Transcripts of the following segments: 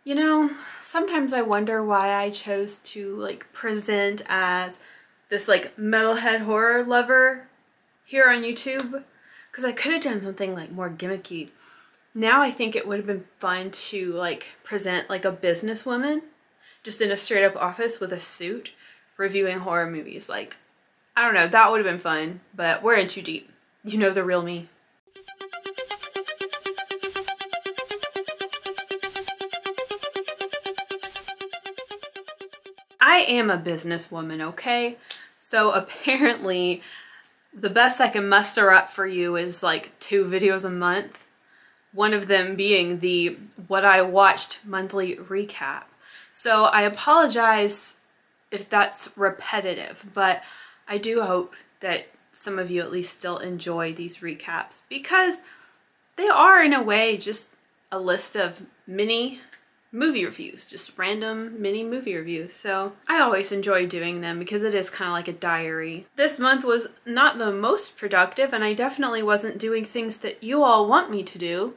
You know, sometimes I wonder why I chose to like present as this like metalhead horror lover here on YouTube, because I could have done something like more gimmicky. Now I think it would have been fun to like present like a businesswoman just in a straight up office with a suit reviewing horror movies. Like, I don't know, that would have been fun, but we're in too deep. You know the real me. I am a businesswoman, okay? So apparently the best I can muster up for you is like 2 videos a month. One of them being the what I watched monthly recap. So I apologize if that's repetitive, but I do hope that some of you at least still enjoy these recaps, because they are in a way just a list of mini movie reviews, just random mini movie reviews. So I always enjoy doing them because it is kind of like a diary. This month was not the most productive, and I definitely wasn't doing things that you all want me to do.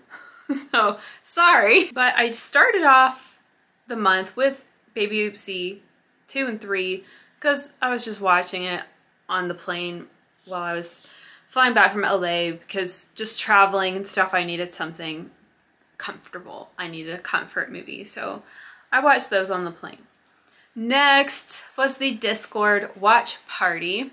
So sorry. But I started off the month with Baby Oopsie 2 and 3 because I was just watching it on the plane while I was flying back from LA, because just traveling and stuff, I needed something comfortable. I needed a comfort movie, so I watched those on the plane. Next was the Discord watch party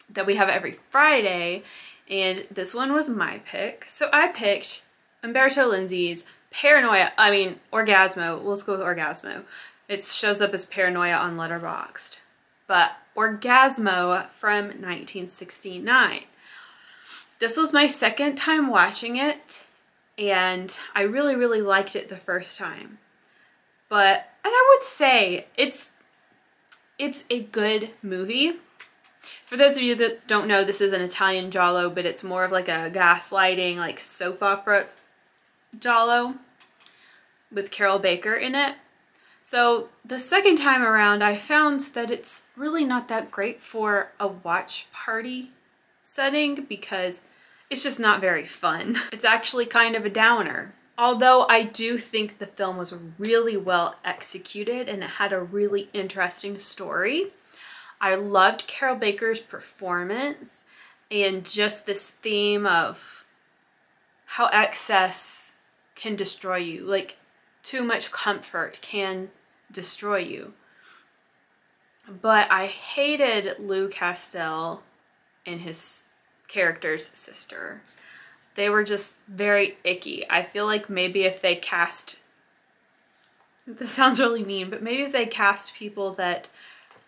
that we have every Friday, and this one was my pick. So I picked Umberto Lenzi's Orgasmo. Let's go with Orgasmo. It shows up as Paranoia on Letterboxd, but Orgasmo from 1969. This was my second time watching it, and I really, really liked it the first time. And I would say it's a good movie. For those of you that don't know, this is an Italian giallo, but it's more of like a gaslighting, like soap opera giallo with Carol Baker in it. So the second time around, I found that it's really not that great for a watch party setting because it's just not very fun. It's actually kind of a downer. Although I do think the film was really well executed and it had a really interesting story. I loved Carol Baker's performance and just this theme of how excess can destroy you. Like, too much comfort can destroy you. But I hated Lou Castel and his character's sister. They were just very icky. I feel like maybe if they cast, this sounds really mean, but maybe if they cast people that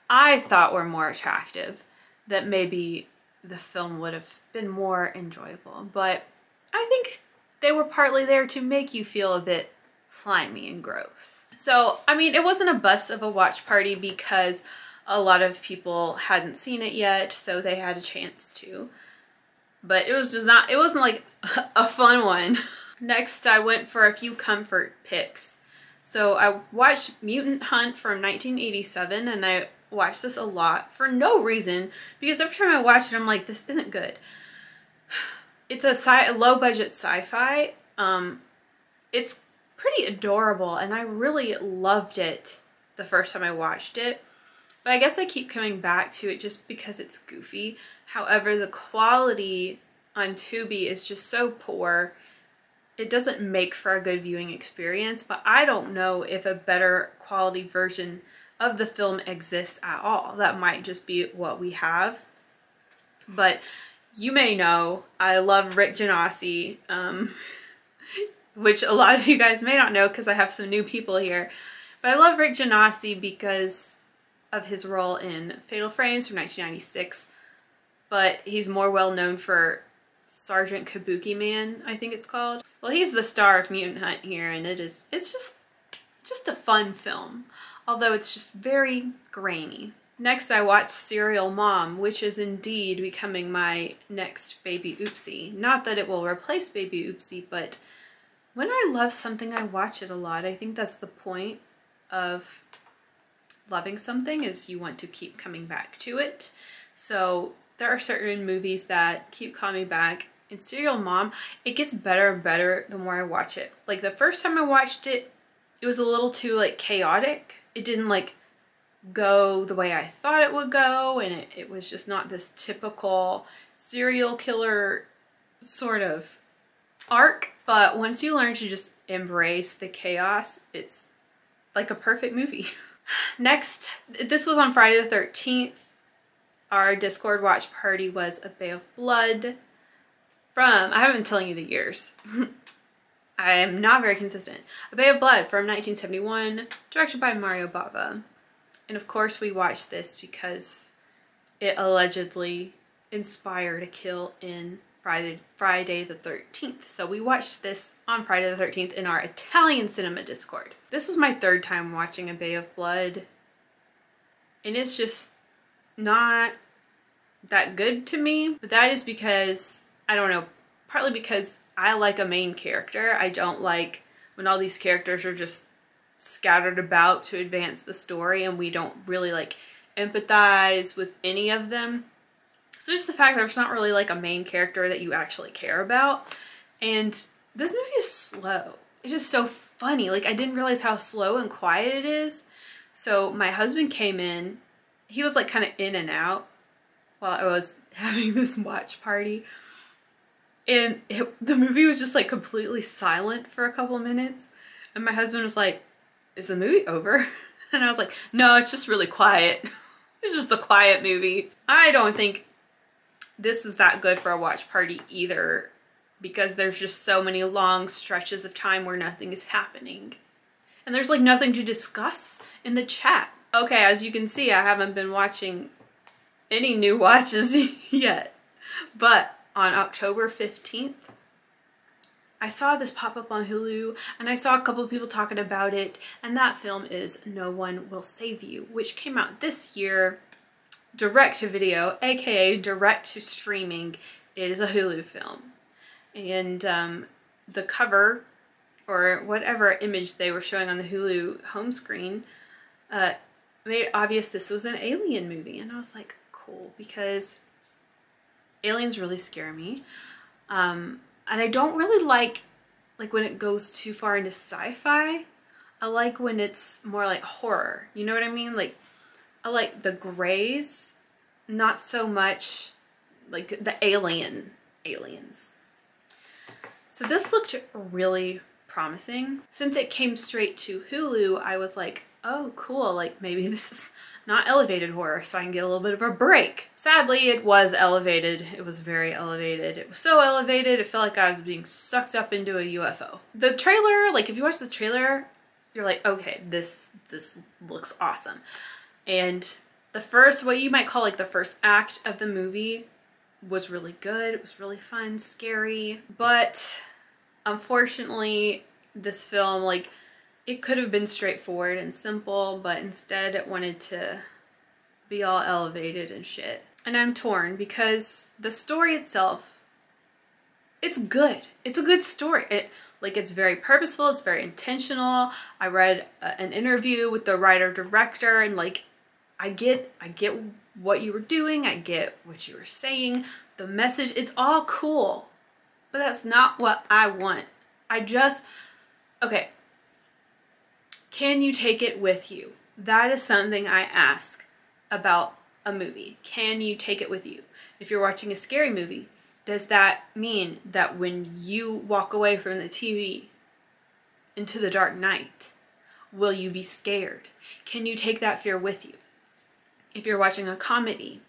I thought were more attractive, that maybe the film would have been more enjoyable. But I think they were partly there to make you feel a bit slimy and gross. So, I mean, it wasn't a bust of a watch party because a lot of people hadn't seen it yet, so they had a chance to. But it was just not, it wasn't like a fun one. Next, I went for a few comfort picks. So I watched Mutant Hunt from 1987, and I watched this a lot for no reason, because every time I watch it, I'm like, this isn't good. It's a low-budget sci-fi. It's pretty adorable, and I really loved it the first time I watched it. But I guess I keep coming back to it just because it's goofy. However, the quality on Tubi is just so poor. It doesn't make for a good viewing experience, but I don't know if a better quality version of the film exists at all. That might just be what we have. But you may know, I love Rick Genasi, which a lot of you guys may not know because I have some new people here. But I love Rick Genasi because of his role in Fatal Frames from 1996, but he's more well known for Sergeant Kabuki Man, I think it's called. Well, he's the star of Mutant Hunt here, and it's just a fun film, although it's just very grainy. Next, I watched Serial Mom, which is indeed becoming my next Baby Oopsie. Not that it will replace Baby Oopsie, but when I love something, I watch it a lot. I think that's the point of loving something, is you want to keep coming back to it. So there are certain movies that keep coming back. In Serial Mom, it gets better and better the more I watch it. Like the first time I watched it, it was a little too like chaotic. It didn't like go the way I thought it would go, and it was just not this typical serial killer sort of arc. But once you learn to just embrace the chaos, it's like a perfect movie. Next, this was on Friday the 13th. Our Discord watch party was A Bay of Blood from, I haven't been telling you the years. I am not very consistent. A Bay of Blood from 1971, directed by Mario Bava. And of course we watched this because it allegedly inspired a kill in Friday the 13th. So we watched this on Friday the 13th in our Italian cinema Discord. This was my third time watching A Bay of Blood, and it's just not that good to me. But that is because, I don't know, partly because I like a main character. I don't like when all these characters are just scattered about to advance the story and we don't really like empathize with any of them. So just the fact that there's not really like a main character that you actually care about. And this movie is slow. It's just so funny. Like, I didn't realize how slow and quiet it is. So my husband came in. He was like kind of in and out while I was having this watch party. And the movie was just like completely silent for a couple minutes. And my husband was like, "Is the movie over?" And I was like, "No, it's just really quiet." It's just a quiet movie. I don't think this is that good for a watch party either, because there's just so many long stretches of time where nothing is happening. And there's like nothing to discuss in the chat. Okay, as you can see, I haven't been watching any new watches yet. But on October 15th, I saw this pop up on Hulu, and I saw a couple of people talking about it, and that film is No One Will Save You, which came out this year, direct to video, aka direct to streaming. It is a Hulu film. And the cover, or whatever image they were showing on the Hulu home screen, made it obvious this was an alien movie. And I was like, cool, because aliens really scare me. And I don't really like when it goes too far into sci-fi. I like when it's more like horror. You know what I mean? Like, I like the grays, not so much like the aliens. So this looked really promising. Since it came straight to Hulu, I was like, oh cool, like maybe this is not elevated horror, so I can get a little bit of a break. Sadly, it was elevated. It was very elevated. It was so elevated, it felt like I was being sucked up into a UFO. The trailer, like if you watch the trailer, you're like, okay, this looks awesome. And the first, what you might call like the first act of the movie was really good. It was really fun, scary, but unfortunately this film, like, it could have been straightforward and simple, but instead it wanted to be all elevated and shit. And I'm torn because the story itself, it's good. It's a good story. It's very purposeful, it's very intentional. I read an interview with the writer-director, and like, I get what you were doing, I get what you were saying, the message, it's all cool. But that's not what I want. Okay. Can you take it with you? That is something I ask about a movie. Can you take it with you? If you're watching a scary movie, does that mean that when you walk away from the TV into the dark night, will you be scared? Can you take that fear with you? If you're watching a comedy,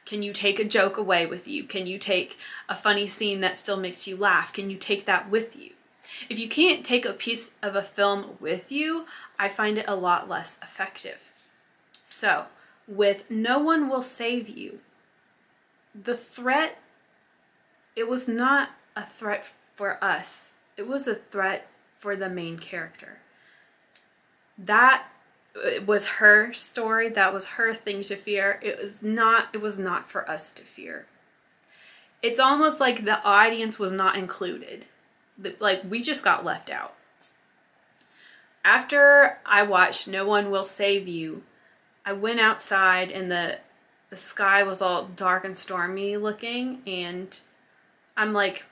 can you take a joke away with you? Can you take a funny scene that still makes you laugh? Can you take that with you? If you can't take a piece of a film with you, I find it a lot less effective. So, with No One Will Save You, the threat, it was not a threat for us. It was a threat for the main character. That was her story. That was her thing to fear. It was not for us to fear. It's almost like the audience was not included. Like, we just got left out. After I watched No One Will Save You, I went outside and the sky was all dark and stormy looking, and I'm like,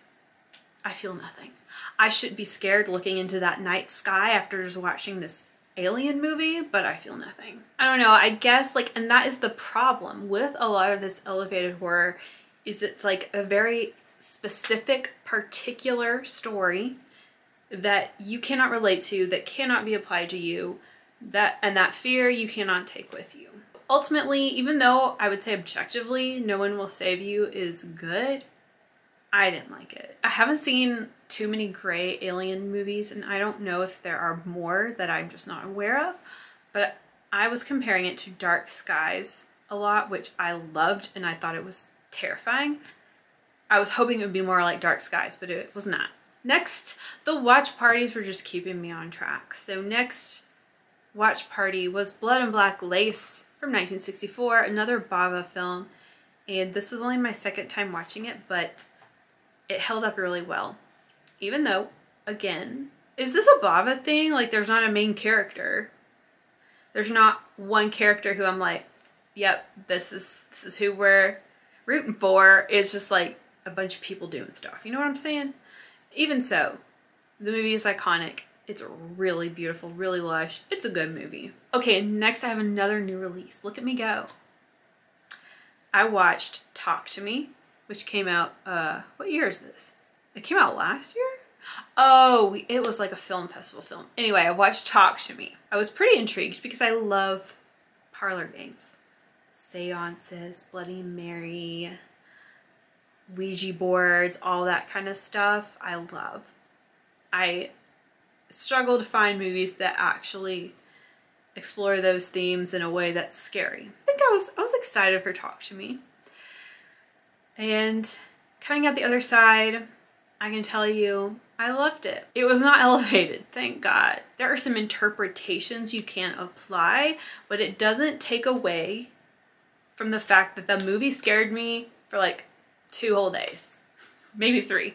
I feel nothing. I should be scared looking into that night sky after just watching this alien movie, but I feel nothing. I don't know, I guess like, and that is the problem with a lot of this elevated horror, is it's like a very specific, particular story that you cannot relate to, that cannot be applied to you, and that fear you cannot take with you. Ultimately, even though I would say objectively No One Will Save You is good, I didn't like it. I haven't seen too many gray alien movies, and I don't know if there are more that I'm just not aware of, but I was comparing it to Dark Skies a lot, which I loved, and I thought it was terrifying. I was hoping it would be more like Dark Skies, but it was not. Next, the watch parties were just keeping me on track. So next watch party was Blood and Black Lace from 1964, another Bava film, and this was only my second time watching it, but it held up really well. Even though, again, is this a Bava thing? Like, there's not a main character. There's not one character who I'm like, yep, this is who we're rooting for. It's just like a bunch of people doing stuff. You know what I'm saying? Even so, the movie is iconic. It's really beautiful, really lush. It's a good movie. Okay, next I have another new release. Look at me go. I watched Talk to Me, which came out, what year is this? It came out last year? Oh, it was like a film festival film. Anyway, I watched Talk to Me. I was pretty intrigued because I love parlor games. Seances, Bloody Mary, Ouija boards, all that kind of stuff I love. I struggle to find movies that actually explore those themes in a way that's scary. I think I was excited for Talk to Me. And coming out the other side, I can tell you, I loved it. It was not elevated, thank God. There are some interpretations you can apply, but it doesn't take away from the fact that the movie scared me for like 2 whole days, maybe 3.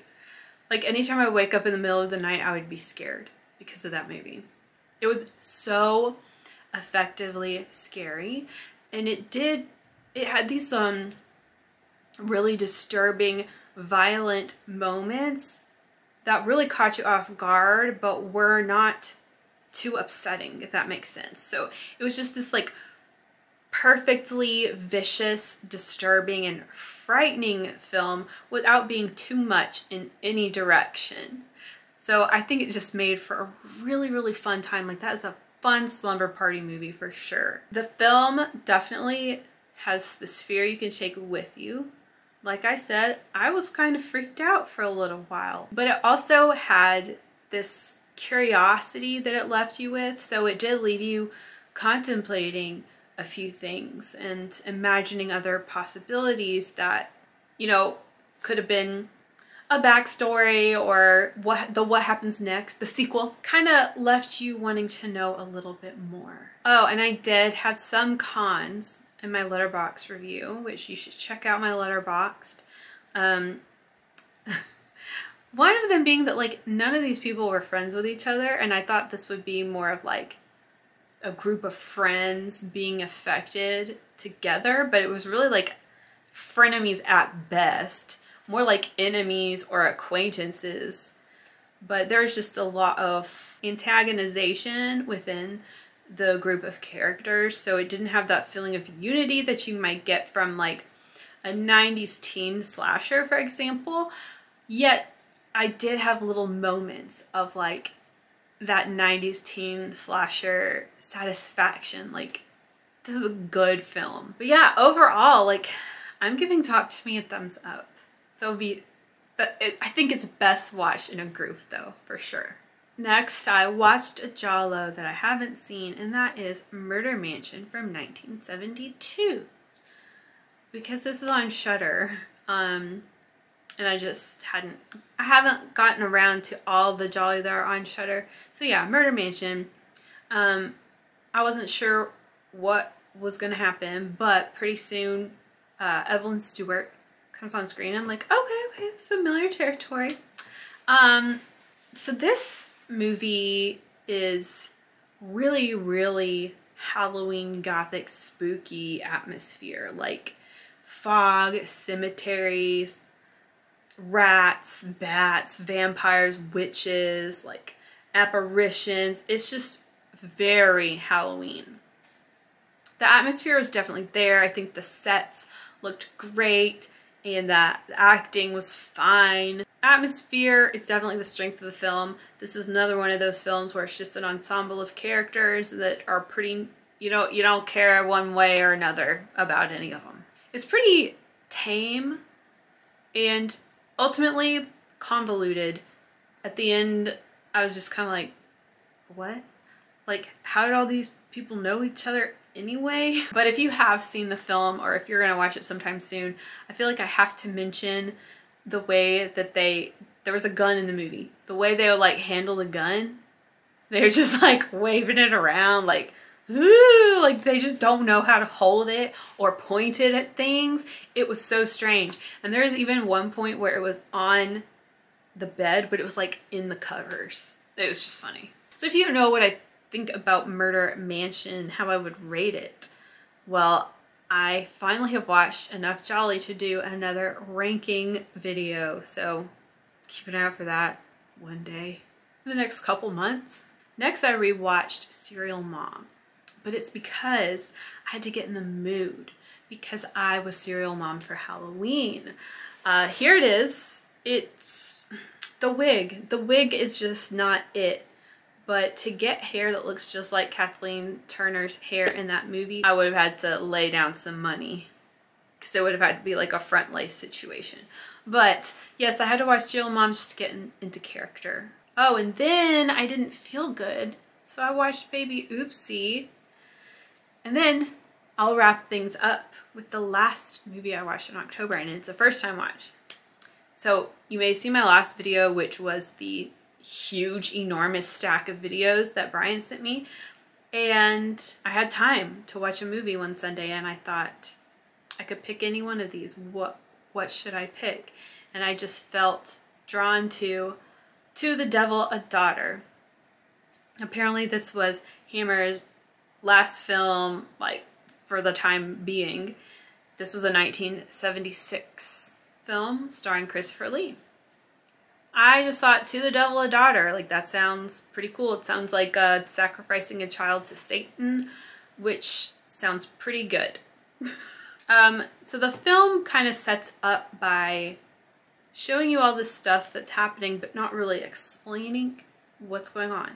Like anytime I wake up in the middle of the night, I would be scared because of that movie. It was so effectively scary, and it had these really disturbing, violent moments that really caught you off guard, but were not too upsetting, if that makes sense. So it was just this like perfectly vicious, disturbing, and frightening film without being too much in any direction. So I think it just made for a really, really fun time. Like, that is a fun slumber party movie for sure. The film definitely has this fear you can take with you. Like I said, I was kind of freaked out for a little while, but it also had this curiosity that it left you with. So it did leave you contemplating a few things and imagining other possibilities that, you know, could have been a backstory, or what happens next, the sequel, kind of left you wanting to know a little bit more. Oh, and I did have some cons in my Letterboxd review, which you should check out my Letterboxd. One of them being that like none of these people were friends with each other, and I thought this would be more of like a group of friends being affected together, but it was really like frenemies at best, more like enemies or acquaintances. But there's just a lot of antagonization within the group of characters, so it didn't have that feeling of unity that you might get from like a 90s teen slasher, for example. Yet I did have little moments of like that 90s teen slasher satisfaction, like this is a good film. But yeah, overall, like I'm giving Talk to Me a thumbs up. I think it's best watched in a group though, for sure. Next, I watched a giallo that I haven't seen, and that is Murder Mansion from 1972. Because this is on Shudder, and I haven't gotten around to all the giallo that are on Shudder. So yeah, Murder Mansion. I wasn't sure what was gonna happen, but pretty soon Evelyn Stewart comes on screen. I'm like, okay, familiar territory. So this movie is really, really Halloween gothic spooky atmosphere, like fog, cemeteries, rats, bats, vampires, witches, like apparitions. It's just very Halloween. The atmosphere was definitely there. I think the sets looked great and that the acting was fine. Atmosphere is definitely the strength of the film. This is another one of those films where it's just an ensemble of characters that are pretty, you don't care one way or another about any of them. It's pretty tame and ultimately convoluted. At the end, I was just kind of like, what? Like, how did all these people know each other anyway? But if you have seen the film, or if you're gonna watch it sometime soon, I feel like I have to mention the way that there was a gun in the movie. The way they would like handle the gun, they're just like waving it around like, ooh, like they just don't know how to hold it or point it at things. It was so strange. And there was even one point where it was on the bed, but it was like in the covers. It was just funny. So if you know what I think about Murder Mansion, how I would rate it, well, I finally have watched enough Jolly to do another ranking video, so keep an eye out for that one day in the next couple months. Next, I rewatched Serial Mom, but it's because I had to get in the mood because I was Serial Mom for Halloween. Here it is. It's the wig. The wig is just not it. But to get hair that looks just like Kathleen Turner's hair in that movie, I would have had to lay down some money because it would have had to be like a front lace situation. But yes, I had to watch Serial Mom just to get into character. Oh, and then I didn't feel good, so I watched Baby Oopsie. And then I'll wrap things up with the last movie I watched in October, and it's a first time watch. So you may see my last video, which was the huge, enormous stack of videos that Brian sent me. And I had time to watch a movie one Sunday, and I thought I could pick any one of these. What should I pick? And I just felt drawn to The Devil a Daughter. Apparently this was Hammer's last film, like, for the time being. This was a 1976 film starring Christopher Lee. I just thought, To the Devil a Daughter, like that sounds pretty cool. It sounds like sacrificing a child to Satan, which sounds pretty good. So the film kind of sets up by showing you all this stuff that's happening, but not really explaining what's going on.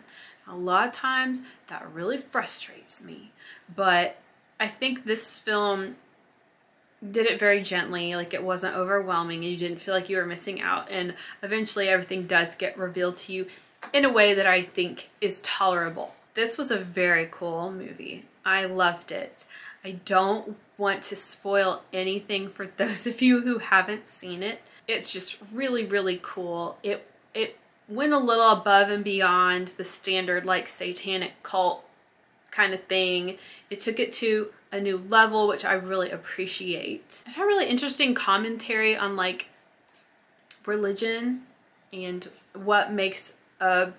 A lot of times that really frustrates me, but I think this film did it very gently. Like, it wasn't overwhelming and you didn't feel like you were missing out, and eventually everything does get revealed to you in a way that I think is tolerable. This was a very cool movie. I loved it. I don't want to spoil anything for those of you who haven't seen it. It's just really, really cool. It went a little above and beyond the standard like satanic cult kind of thing. It took it to a new level, which I really appreciate. It had really interesting commentary on like religion and what makes a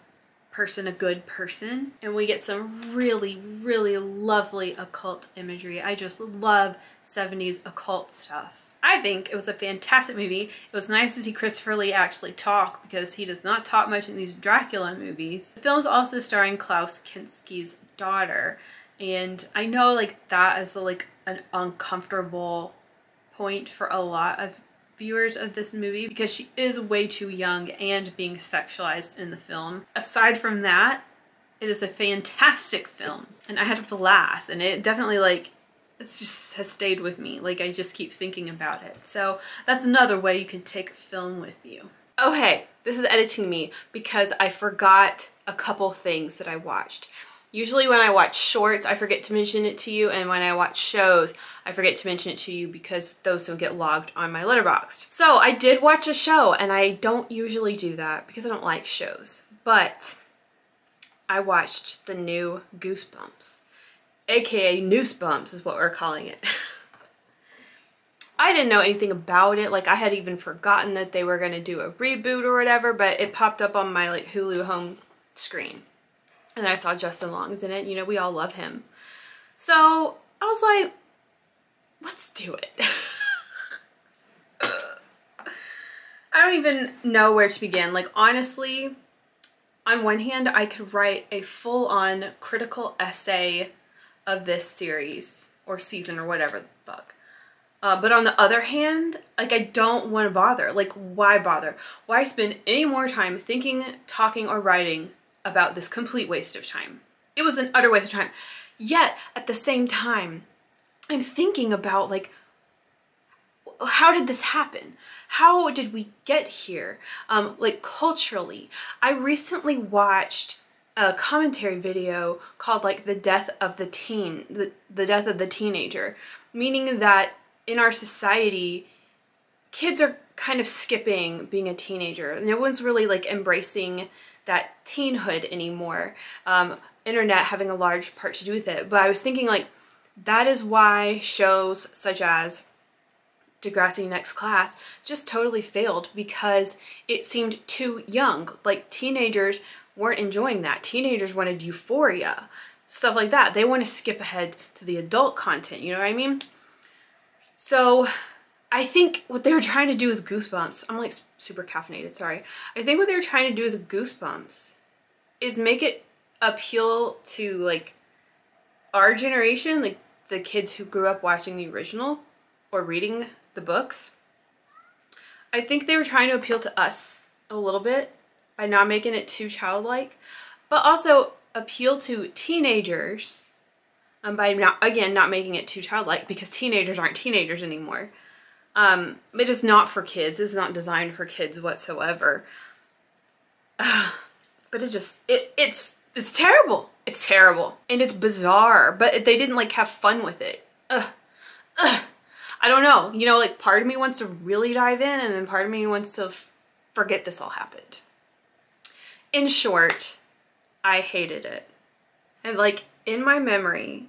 person a good person. And we get some really, really lovely occult imagery. I just love 70s occult stuff. I think it was a fantastic movie. It was nice to see Christopher Lee actually talk, because he does not talk much in these Dracula movies. The film is also starring Klaus Kinski's daughter, and I know like that is like an uncomfortable point for a lot of viewers of this movie, because she is way too young and being sexualized in the film. Aside from that, it is a fantastic film, and I had a blast, and it definitely like it just has stayed with me. Like, I just keep thinking about it. So that's another way you can take a film with you. Oh hey, this is editing me because I forgot a couple things that I watched. Usually when I watch shorts, I forget to mention it to you, and when I watch shows, I forget to mention it to you because those don't get logged on my Letterboxd. So I did watch a show, and I don't usually do that because I don't like shows, but I watched the new Goosebumps. AKA Noosebumps is what we're calling it. I didn't know anything about it. Like, I had even forgotten that they were going to do a reboot or whatever, but it popped up on my like Hulu home screen. And I saw Justin Long's in it. You know, we all love him. So I was like, let's do it. I don't even know where to begin. Like, honestly, on one hand, I could write a full-on critical essay of this series or season or whatever the fuck. But on the other hand, like, I don't want to bother. Like, why bother? Why spend any more time thinking, talking, or writing about this complete waste of time? It was an utter waste of time. Yet, at the same time, I'm thinking about, like, how did this happen? How did we get here? Like, culturally. I recently watched a commentary video called, like, the death of the teen, the death of the teenager, meaning that in our society, kids are kind of skipping being a teenager. No one's really, like, embracing that teenhood anymore. Internet having a large part to do with it. But I was thinking, like, that is why shows such as Degrassi Next Class just totally failed, because it seemed too young. Like, teenagers weren't enjoying that. Teenagers wanted euphoria, stuff like that. They want to skip ahead to the adult content, you know what I mean? So I think what they were trying to do with Goosebumps, I'm like super caffeinated, sorry. I think what they were trying to do with Goosebumps is make it appeal to, like, our generation, like the kids who grew up watching the original or reading the books. I think they were trying to appeal to us a little bit by not making it too childlike, but also appeal to teenagers by not making it too childlike, because teenagers aren't teenagers anymore. It is not for kids. It's not designed for kids whatsoever. But it's terrible. It's terrible. And it's bizarre, but they didn't, like, have fun with it. I don't know. You know, like, part of me wants to really dive in, and then part of me wants to forget this all happened. In short, I hated it. And, like, in my memory,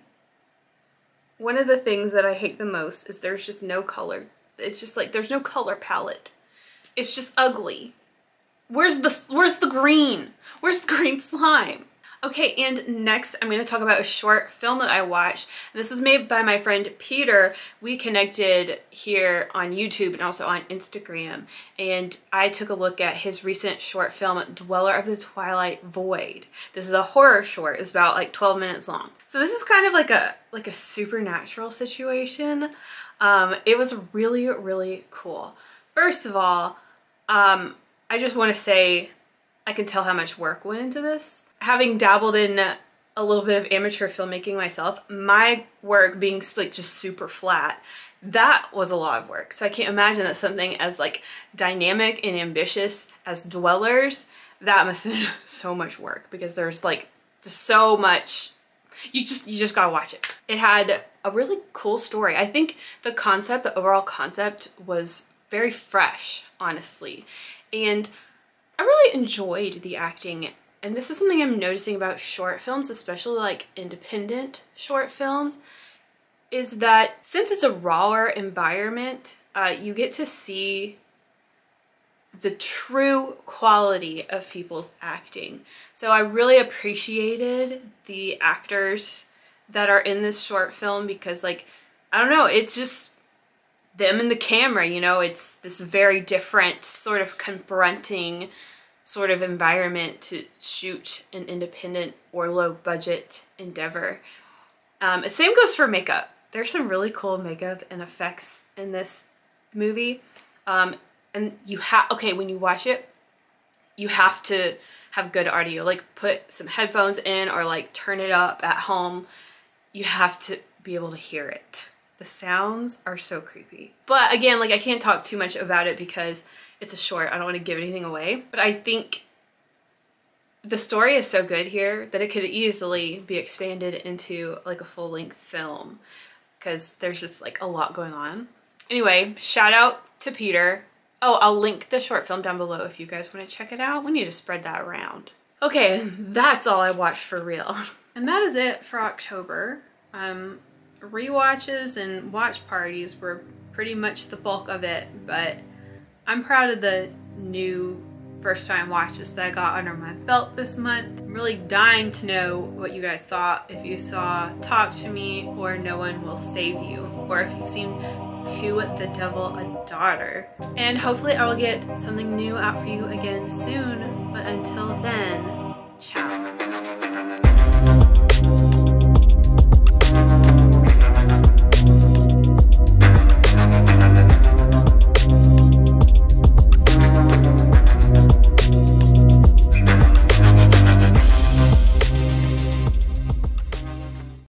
one of the things that I hate the most is there's just no color. It's just like, there's no color palette. It's just ugly. Where's the green? Where's the green slime? Okay, and next I'm going to talk about a short film that I watched. This was made by my friend Peter. We connected here on YouTube and also on Instagram, and I took a look at his recent short film, Dweller of the Twilight Void. This is a horror short. It's about like 12 minutes long. So this is kind of like a supernatural situation. It was really, really cool. First of all, I just want to say I can tell how much work went into this. Having dabbled in a little bit of amateur filmmaking myself, my work being like just super flat, that was a lot of work. So I can't imagine that something as like dynamic and ambitious as Dwellers, that must have been so much work, because there's like just so much. You just gotta watch it. It had a really cool story. I think the concept, the overall concept, was very fresh, honestly. And I really enjoyed the acting. And this is something I'm noticing about short films, especially like independent short films, is that since it's a rawer environment, you get to see the true quality of people's acting. So I really appreciated the actors that are in this short film, because, like, I don't know, it's just them and the camera, you know? It's this very different sort of confronting sort of environment to shoot an independent or low budget endeavor. Same goes for makeup. There's some really cool makeup and effects in this movie. And you okay, when you watch it, you have to have good audio. Like, put some headphones in or like turn it up at home. You have to be able to hear it. The sounds are so creepy. But again, like, I can't talk too much about it because it's a short. I don't want to give anything away. But I think the story is so good here that it could easily be expanded into like a full-length film, because there's just like a lot going on. Anyway, shout out to Peter. Oh, I'll link the short film down below if you guys want to check it out. We need to spread that around. Okay, that's all I watched for real. And that is it for October. Rewatches and watch parties were pretty much the bulk of it, but I'm proud of the new first time watches that I got under my belt this month. I'm really dying to know what you guys thought. If you saw Talk to Me or No One Will Save You, or if you've seen To the Devil a Daughter. And hopefully I will get something new out for you again soon. But until then, ciao.